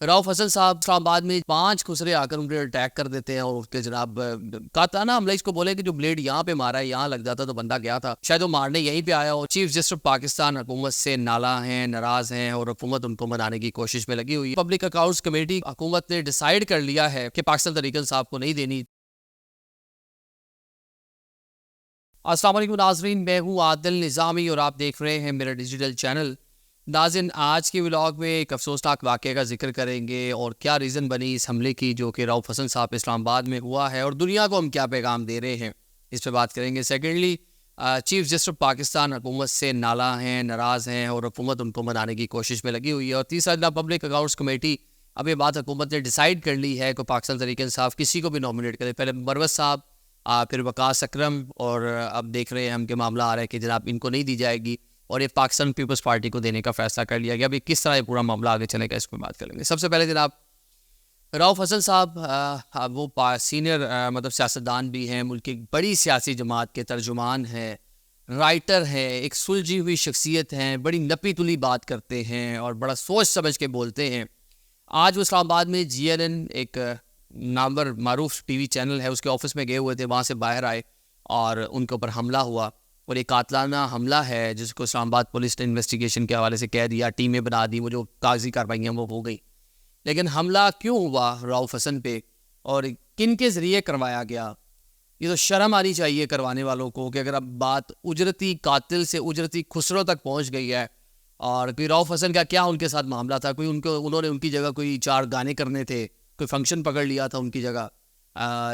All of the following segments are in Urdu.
رؤف حسن صاحب اسلام آباد میں 5 خسرے آ کر ان پہ اٹیک کر دیتے ہیں اور اس کے جناب قاطعانہ حملہ اس کو بولے کہ جو بلیڈ یہاں پہ مارا ہے یہاں لگ جاتا تو بندہ گیا تھا، شاید وہ مارنے یہیں پہ آیا ہو۔ چیف جسٹس پاکستان حکومت سے نالاں ہیں، ناراض ہیں اور حکومت ان کو منانے کی کوشش میں لگی ہوئی ہے۔ پبلک اکاؤنٹس کمیٹی حکومت نے ڈیسائیڈ کر لیا ہے کہ پاکستان تحریک انصاف کو نہیں دینی۔ السلام علیکم ناظرین، میں ہوں عادل نظامی اور آپ دیکھ رہے ہیں میرا ڈیجیٹل چینل۔ ناظرین، آج کے ولاگ میں ایک افسوسناک واقعے کا ذکر کریں گے اور کیا ریزن بنی اس حملے کی جو کہ رؤف حسن صاحب اسلام آباد میں ہوا ہے اور دنیا کو ہم کیا پیغام دے رہے ہیں، اس پہ بات کریں گے۔ سیکنڈلی، چیف جسٹس پاکستان حکومت سے نالاں ہیں، ناراض ہیں اور حکومت ان کو منانے کی کوشش میں لگی ہوئی ہے۔ اور تیسرا، پبلک اکاؤنٹس کمیٹی، اب یہ بات حکومت نے ڈیسائیڈ کر لی ہے کہ پاکستان تحریک انصاف کسی کو بھی نامنیٹ کرے، پہلے مروت صاحب، پھر وقاص اکرم، اور اب دیکھ رہے ہیں ہم کہ معاملہ آ رہا ہے کہ جناب ان کو نہیں دی جائے گی اور یہ پاکستان پیپلز پارٹی کو دینے کا فیصلہ کر لیا گیا۔ ابھی کس طرح یہ پورا معاملہ آگے چلے گا اس پہ بات کریں گے۔ سب سے پہلے جناب رؤف حسن صاحب وہ سینئر سیاستدان بھی ہیں، ملک کی بڑی سیاسی جماعت کے ترجمان ہیں، رائٹر ہیں، ایک سلجھی ہوئی شخصیت ہیں، بڑی نپی تلی بات کرتے ہیں اور بڑا سوچ سمجھ کے بولتے ہیں۔ آج وہ اسلام آباد میں GNN ایک نامور معروف ٹی وی چینل ہے، اس کے آفس میں گئے ہوئے تھے، وہاں سے باہر آئے اور ان کے اوپر حملہ ہوا اور ایک قاتلانہ حملہ ہے جس کو اسلام آباد پولیس نے انویسٹیگیشن کے حوالے سے کہہ دیا، ٹیمیں بنا دی، وہ جو کاغذی کارروائیاں وہ ہو گئی۔ لیکن حملہ کیوں ہوا رؤف حسن پہ اور کن کے ذریعے کروایا گیا، یہ تو شرم آنی چاہیے کروانے والوں کو کہ اگر اب بات اجرتی قاتل سے اجرتی خسروں تک پہنچ گئی ہے اور کوئی رؤف حسن کا کیا ان کے ساتھ معاملہ تھا، کوئی انہوں نے ان کی جگہ کوئی 4 گانے کرنے تھے، کوئی فنکشن پکڑ لیا تھا ان کی جگہ،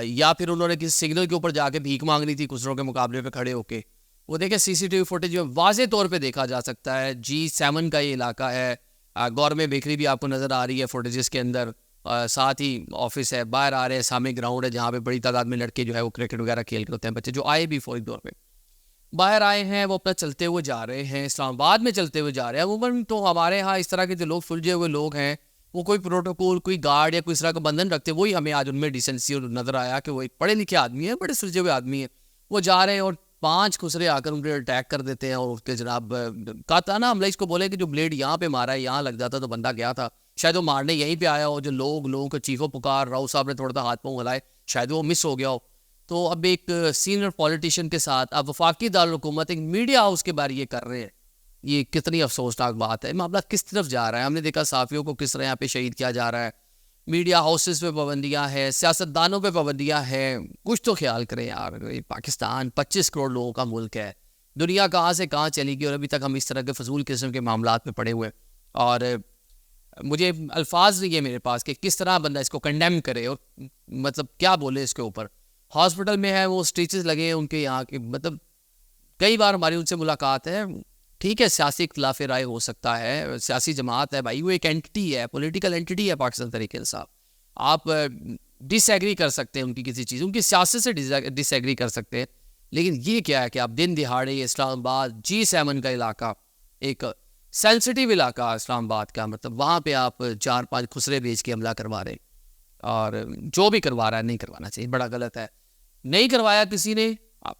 یا پھر انہوں نے کسی سگنل کے اوپر جا کے بھیک مانگنی تھی خسروں کے مقابلے پہ کھڑے ہو کے۔ وہ دیکھیں CCTV فوٹیج میں واضح طور پہ دیکھا جا سکتا ہے۔ G7 کا یہ علاقہ ہے، گورمے بیکری بھی آپ کو نظر آ رہی ہے فوٹیجز کے اندر، ساتھ ہی آفس ہے، باہر آ رہے ہیں، سامنے گراؤنڈ ہے جہاں پہ بڑی تعداد میں لڑکے جو ہے وہ کرکٹ وغیرہ کھیل کے ہوتے ہیں، بچے جو آئے بھی فوری طور پہ باہر آئے ہیں، وہ اپنا چلتے ہوئے جا رہے ہیں، اسلام آباد میں چلتے ہوئے جا رہے ہیں۔ عموماً تو ہمارے ہاں اس طرح کے جو لوگ سلجھے ہوئے لوگ ہیں وہ کوئی پروٹوکول، کوئی گارڈ یا کوئی اس طرح کا بندھن رکھتے، وہی ہمیں آج ان میں ڈیسنسی اور نظر آیا کہ وہ ایک پڑھے لکھے آدمی ہیں، بڑے سلجھے ہوئے آدمی ہیں، وہ جا رہے ہیں اور 5 خسرے آ کر ان پہ اٹیک کر دیتے ہیں اور اس کے جناب قاطعانہ حملہ اس کو بولے کہ جو بلیڈ یہاں پہ مارا ہے یہاں لگ جاتا تو بندہ گیا تھا، شاید وہ مارنے یہیں پہ آیا ہو، جو لوگوں کو چیخو پکار رؤف صاحب نے تھوڑا سا ہاتھ پاؤں ہلائے، شاید وہ مس ہو گیا ہو۔ تو اب ایک سینئر پولیٹیشین کے ساتھ اب وفاقی دارالحکومت ایک میڈیا ہاؤس کے بارے یہ کر رہے ہیں، یہ کتنی افسوسناک بات ہے۔ معاملہ کس طرف جا رہا ہے؟ ہم نے دیکھا صحافیوں کو کس طرح یہاں پہ شہید کیا جا رہا ہے، میڈیا ہاؤسز پہ پابندیاں ہیں، سیاستدانوں پہ پابندیاں ہیں۔ کچھ تو خیال کریں یار، پاکستان 25 کروڑ لوگوں کا ملک ہے، دنیا کہاں سے کہاں چلی گئی اور ابھی تک ہم اس طرح کے فضول قسم کے معاملات میں پڑے ہوئے۔ اور مجھے الفاظ نہیں ہے میرے پاس کہ کس طرح بندہ اس کو کنڈیم کرے اور کیا بولے اس کے اوپر۔ ہاسپٹل میں ہے، وہ اسٹیچز لگے ہیں ان کے یہاں کے، کئی بار ہماری ان سے ملاقات ہے، ٹھیک ہے سیاسی اختلاف رائے ہو سکتا ہے، سیاسی جماعت ہے بھائی، وہ ایک اینٹی ہے، پولیٹیکل اینٹی ہے پاکستان تحریک انصاف، آپ ڈس ایگری کر سکتے ہیں ان کی کسی چیز، ان کی سیاست سے ڈس ایگری کر سکتے ہیں، لیکن یہ کیا ہے کہ آپ دن دہاڑے اسلام آباد G7 کا علاقہ، ایک سینسٹیو علاقہ اسلام آباد کا، وہاں پہ آپ 4-5 خسرے بھیج کے حملہ کروا رہے ہیں، اور جو بھی کروا رہا ہے نہیں کروانا چاہیے، بڑا غلط ہے۔ نہیں کروایا کسی نے،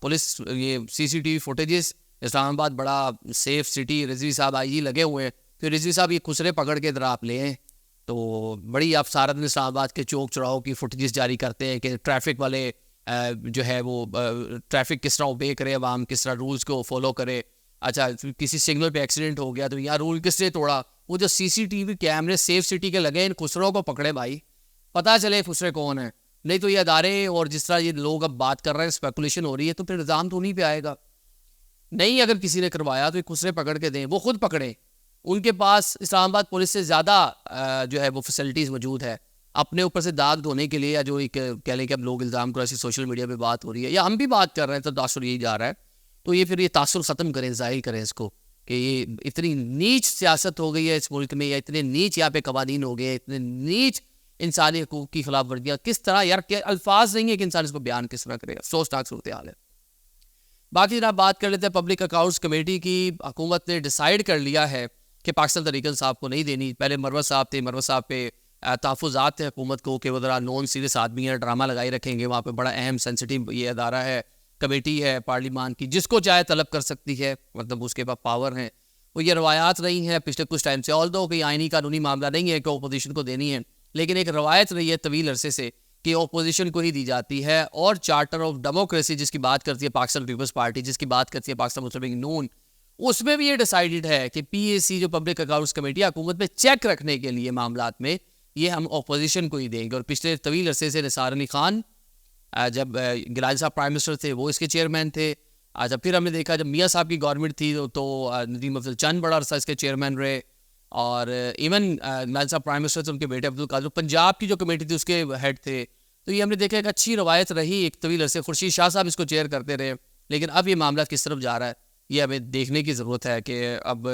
پولیس یہ CCTV فوٹیجز، اسلام آباد بڑا سیف سٹی، رضوی صاحب IG لگے ہوئے ہیں، پھر رضوی صاحب یہ خسرے پکڑ کے ادھر آپ لے ہیں تو بڑی آپ سارا دن اسلام آباد کے چوک چوراہوں کی فوٹیجز جاری کرتے ہیں کہ ٹریفک والے جو ہے وہ ٹریفک کس طرح اوبے کرے، عوام کس طرح رولز کو فالو کرے۔ اچھا کسی سگنل پہ ایکسیڈنٹ ہو گیا تو یہاں رول کس نے توڑا، وہ جو CCTV کیمرے سیف سٹی کے لگے ان خسروں کو پکڑے بھائی، پتہ چلے خسرے کون ہیں، نہیں تو یہ ادارے اور جس طرح یہ لوگ اب بات کر رہے ہیں، اسپیکولیشن ہو رہی ہے، تو پھر الزام تو انہیں پہ آئے گا۔ نہیں اگر کسی نے کروایا تو یہ خسرے پکڑ کے دیں، وہ خود پکڑیں، ان کے پاس اسلام آباد پولیس سے زیادہ جو ہے وہ فیسلٹیز موجود ہے اپنے اوپر سے داغ دھونے کے لیے، یا جو ایک کہہ لیں کہ اب لوگ الزام کرو، ایسی سوشل میڈیا پہ بات ہو رہی ہے یا ہم بھی بات کر رہے ہیں تو تاثر یہی جا رہا ہے، تو یہ پھر یہ تاثر ختم کریں، ظاہر کریں اس کو کہ یہ اتنی نیچ سیاست ہو گئی ہے اس ملک میں، یا اتنے نیچ یہاں پہ قوانین ہو گئے، اتنے نیچ انسانی حقوق کی خلاف ورزیاں، کس طرح یار، کہ الفاظ نہیں ہے کہ انسان اس کو بیان کس طرح کرے، افسوسناک صورتحال ہے۔ باقی جناب بات کر لیتے ہیں پبلک اکاؤنٹس کمیٹی کی۔ حکومت نے ڈیسائیڈ کر لیا ہے کہ پاکستان تحریک انصاف کو نہیں دینی۔ پہلے مروت صاحب تھے، مروت صاحب پہ تحفظات تھے حکومت کو کہ وہ ذرا نون سیریس آدمی ہیں، ڈرامہ لگائی رکھیں گے، وہاں پہ بڑا اہم سینسٹیو یہ ادارہ ہے، کمیٹی ہے پارلیمان کی، جس کو چاہے طلب کر سکتی ہے، اس کے پاس پاور ہیں، وہ یہ روایات رہی ہیں پچھلے کچھ ٹائم سے، آلدو کوئی آئینی قانونی معاملہ نہیں ہے کہ اپوزیشن کو دینی ہے، لیکن ایک روایت رہی ہے طویل عرصے سے کہ اپوزیشن کو ہی دی جاتی ہے. اور چارٹر آف ڈیموکریسی جس کی بات کرتی ہے پاکستان پیپلز پارٹی، جس کی بات کرتی ہے پاکستان مسلم لیگ نون، اس میں بھی یہ ڈیسائیڈڈ ہے کہ پی اے سی جو پبلک اکاؤنٹس کمیٹی حکومت میں چیک رکھنے کے لیے معاملات میں یہ ہم اپوزیشن کو ہی دیں گے. اور پچھلے طویل عرصے سے نثار علی خان جب گیلانی صاحب پرائم منسٹر تھے وہ اس کے چیئرمین تھے. جب پھر ہم نے دیکھا جب میاں صاحب کی گورنمنٹ تھی تو ندیم افضل چند بڑا عرصہ اس کے چیئرمین رہے. اور ایون گیلانی صاحب پرائم منسٹر تھے، ان کے بیٹے عبدالقادر پنجاب کی جو کمیٹی تھی اس کے ہیڈ تھے. تو یہ ہم نے دیکھا ایک اچھی روایت رہی ایک طویل عرصے. خورشید شاہ صاحب اس کو چیئر کرتے رہے، لیکن اب یہ معاملہ کس طرف جا رہا ہے یہ ہمیں دیکھنے کی ضرورت ہے. کہ اب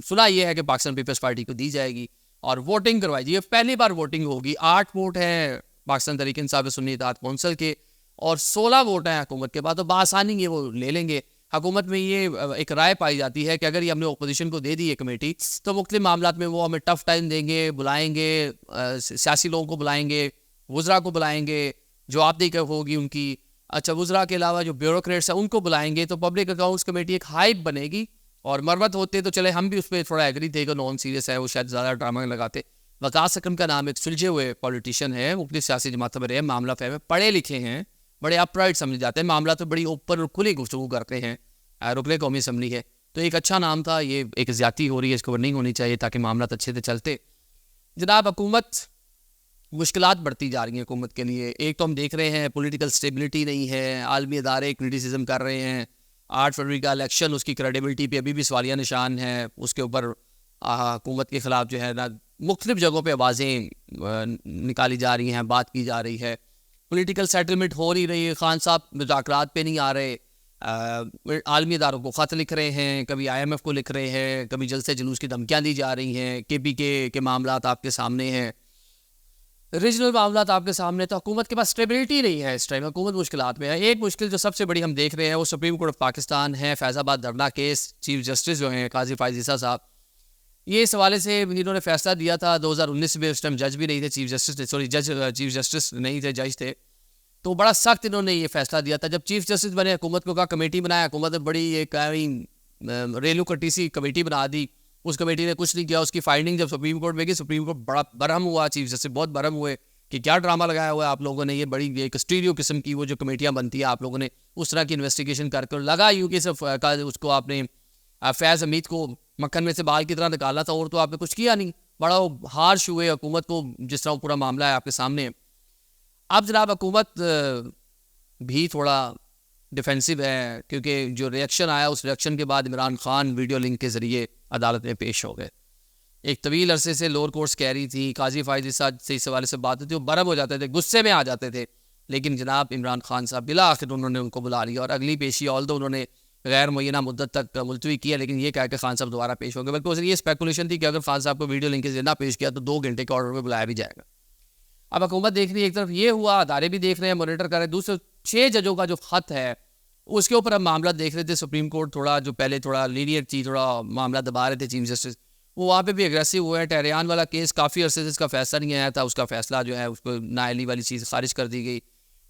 سنا یہ ہے کہ پاکستان پیپلز پارٹی کو دی جائے گی اور ووٹنگ کروائی جائے گی. پہلی بار ووٹنگ ہوگی. 8 ووٹ ہیں پاکستان تحریک انصاف سنی اتحاد کونسل کے اور 16 ووٹ ہیں حکومت کے بعد. تو بآسانی یہ وہ لے لیں گے. حکومت میں یہ ایک رائے پائی جاتی ہے کہ اگر یہ ہم نے اپوزیشن کو دے دی یہ کمیٹی تو مختلف معاملات میں وہ ہمیں ٹف ٹائم دیں گے، بلائیں گے، سیاسی لوگوں کو بلائیں گے، وزراء کو بلائیں گے، جواب دہی ہوگی ان کی. اچھا وزراء کے علاوہ جو بیوروکریٹس ہیں ان کو بلائیں گے. تو پبلک اکاؤنٹس کمیٹی ایک ہائپ بنے گی. اور مرمت ہوتے تو چلے ہم بھی اس پہ تھوڑا ایگری تھے کہ نان سیریس ہے، وہ شاید زیادہ ڈرامہ لگاتے. وقاص اکرم کا نام ایک سلجھے ہوئے پولیٹیشین ہے، مختلف سیاسی جماعتوں میں رہے، معاملہ فہم ہے، پڑھے لکھے ہیں، بڑے اپ رائٹ سمجھے جاتے ہیں، معاملات میں بڑی اوپر اور کھلی گفتگو کرتے ہیں. رکن قومی اسمبلی ہے تو ایک اچھا نام تھا. یہ ایک زیادتی ہو رہی ہے، اس کو نہیں ہونی چاہیے تاکہ معاملات اچھے سے چلتے. جناب حکومت مشکلات بڑھتی جا رہی ہیں حکومت کے لیے. ایک تو ہم دیکھ رہے ہیں پولیٹیکل سٹیبلٹی نہیں ہے، عالمی ادارے کرٹیسزم کر رہے ہیں. 8 فروری کا الیکشن اس کی کریڈیبلٹی پہ ابھی بھی سوالیہ نشان ہے. اس کے اوپر حکومت کے خلاف جو ہے نا مختلف جگہوں پہ آوازیں نکالی جا رہی ہیں، بات کی جا رہی ہے. پولیٹیکل سیٹلمنٹ ہو نہیں رہی. خان صاحب مذاکرات پہ نہیں آ رہے، عالمی اداروں کو خط لکھ رہے ہیں، کبھی آئی ایم ایف کو لکھ رہے ہیں، کبھی جلسے جلوس کی دھمکیاں دی جا رہی ہیں. کے پی کے معاملات آپ کے سامنے ہیں، ریجنل معاملات آپ کے سامنے. تو حکومت کے پاس اسٹیبلٹی نہیں ہے اس ٹائم. حکومت مشکلات میں ہے. ایک مشکل جو سب سے بڑی ہم دیکھ رہے ہیں وہ سپریم کورٹ آف پاکستان ہے. فیض آباد دھرنا کیس، چیف جسٹس جو ہیں قاضی فائز عیسیٰ صاحب، یہ اس حوالے سے انہوں نے فیصلہ دیا تھا 2019 میں. اس ٹائم جج بھی نہیں تھے، چیف جسٹس نہیں تھے، جج تھے. تو بڑا سخت انہوں نے یہ فیصلہ دیا تھا. جب چیف جسٹس بنے حکومت کو کہا کمیٹی بنایا، حکومت نے بڑی ایک ریلو کٹی سی کمیٹی بنا دی. اس کمیٹی نے کچھ نہیں کیا. اس کی فائنڈنگ جب سپریم کورٹ میں گئی، سپریم کورٹ بڑا برہم ہوا، چیف جسٹس بہت برہم ہوئے کہ کیا ڈرامہ لگایا ہوا ہے آپ لوگوں نے. یہ بڑی ایک اسٹیریو قسم کی وہ جو کمیٹیاں بنتی ہیں آپ لوگوں نے اس طرح کی انویسٹیگیشن کر کے لگا یوں کہ صرف اس کو آپ نے فیض حمید کو مکھن میں سے بال کی طرح نکالا تھا اور تو آپ نے کچھ کیا نہیں. بڑا ہارش ہوئے حکومت کو، جس طرح پورا معاملہ ہے آپ کے سامنے. اب جناب حکومت بھی تھوڑا ڈیفینسو ہے کیونکہ جو ریئیکشن آیا اس ریئیکشن کے بعد عمران خان ویڈیو لنک کے ذریعے عدالت میں پیش ہو گئے. ایک طویل عرصے سے لوور کورٹس کہہ رہی تھی، قاضی فائز عیسیٰ سے اس حوالے سے بات ہوتی تھی، وہ برہم ہو جاتے تھے، غصے میں آ جاتے تھے. لیکن جناب عمران خان صاحب بالآخر انہوں نے ان کو بلا لیا اور اگلی پیشی آلدو انہوں نے غیر معینہ مدت تک ملتوی کیا، لیکن یہ کہا کہ خان صاحب دوبارہ پیش ہوں گے. بلکہ اس یہ اسپیکولیشن تھی کہ اگر خان صاحب کو ویڈیو لنک کے ذریعے نہ پیش کیا تو 2 گھنٹے کے آرڈر میں بلایا بھی جائے گا. اب حکومت دیکھ رہی ہے، ایک طرف یہ ہوا، ادارے بھی دیکھ رہے ہیں، مانیٹر کر رہے ہیں. دوسرے 6 ججوں کا جو خط ہے اس کے اوپر ہم معاملہ دیکھ رہے تھے. سپریم کورٹ تھوڑا جو پہلے تھوڑا لینیئنٹ تھی، تھوڑا معاملہ دبا رہے تھے چیف جسٹس، وہ وہاں پہ بھی اگریسو ہوئے ہیں. ٹہریان والا کیس کافی عرصے سے اس کا فیصلہ نہیں آیا تھا، اس کا فیصلہ جو ہے اس کو نااہلی والی چیز خارج کر دی گئی.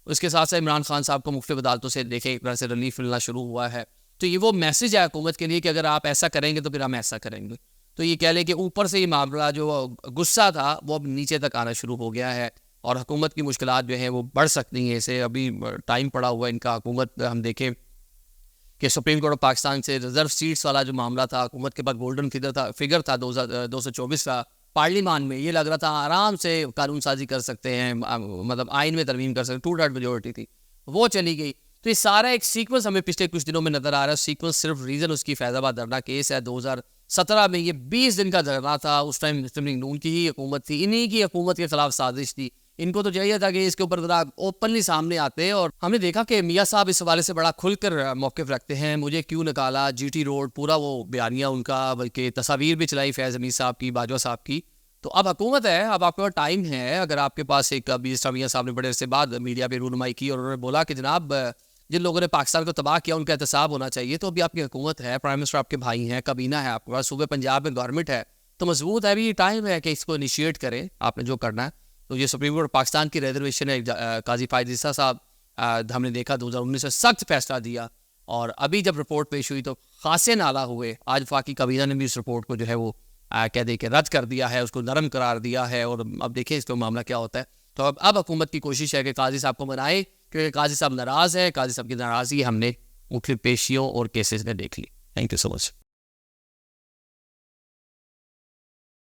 اس کے ساتھ ساتھ عمران خان صاحب کو مختلف عدالتوں سے دیکھیں ایک طرح سے ریلیف ملنا شروع ہوا ہے. تو یہ وہ میسج ہے حکومت کے لیے کہ اگر آپ ایسا کریں گے تو پھر ہم ایسا کریں گے. تو یہ کہہ لیں کہ اوپر سے یہ معاملہ جو غصہ تھا وہ اب نیچے تک آنا شروع ہو گیا ہے اور حکومت کی مشکلات جو ہیں وہ بڑھ سکتی ہیں. اسے ابھی ٹائم پڑا ہوا ہے ان کا. حکومت ہم دیکھیں کہ سپریم کورٹ آف پاکستان سے ریزرو سیٹس والا جو معاملہ تھا، حکومت کے پاس گولڈن فگر تھا 224 کا. پارلیمان میں یہ لگ رہا تھا آرام سے قانون سازی کر سکتے ہیں، مطلب آئین میں ترمیم کر سکتے، 2/3 میجورٹی تھی، وہ چلی گئی. تو یہ سارا ایک سیکوینس ہمیں پچھلے کچھ دنوں میں نظر آ رہا ہے. سیکوینس صرف ریزن اس کی فیض آباد دھرنا کیس ہے. 2017 میں یہ 20 دن کا دھرنا تھا. اس ٹائم مسلم لیگ نون کی ہی حکومت تھی، انہی کی حکومت کے خلاف سازش تھی. ان کو تو چاہیے تھا کہ اس کے اوپر ذرا اوپنلی سامنے آتے. اور ہم نے دیکھا کہ میاں صاحب اس حوالے سے بڑا کھل کر موقف رکھتے ہیں. مجھے کیوں نکالا، جی ٹی روڈ، پورا وہ بیانیہ ان کا، بلکہ تصاویر بھی چلائی فیض حمید صاحب کی، باجوہ صاحب کی. تو اب حکومت ہے، اب آپ کے پاس ٹائم ہے. اگر آپ کے پاس ایک ابھی میاں صاحب نے بڑے عرصے بعد میڈیا پہ رونمائی کی اور انہوں نے بولا کہ جناب جن لوگوں نے پاکستان کو تباہ کیا ان کا احتساب ہونا چاہیے. تو ابھی آپ کی حکومت ہے، پرائم منسٹر آپ کے بھائی ہیں، کابینہ ہے آپ کے پاس، صوبے پنجاب میں گورنمنٹ ہے، تو مضبوط ہے. ابھی ٹائم ہے کہ اس کو انیشیٹ کریں آپ نے جو کرنا ہے. تو یہ سپریم کورٹ پاکستان کی ریزرویشن ہے. قاضی فائز عیسیٰ صاحب ہم نے دیکھا 2019 سے سخت فیصلہ دیا اور ابھی جب رپورٹ پیش ہوئی تو خاصے نالا ہوئے. آج وفاقی کابینہ نے بھی اس رپورٹ کو جو ہے وہ کہہ دے کہ رد کر دیا ہے, اس کو نرم قرار دیا ہے, اور اب دیکھیں اس کا معاملہ کیا ہوتا ہے. تو اب حکومت کی کوشش ہے کہ قاضی صاحب کو منائے, کیونکہ قاضی صاحب ناراض ہیں. قاضی صاحب کی ناراضگی ہم نے مختلف پیشیوں اور کیسز میں دیکھ لی. Thank you so much.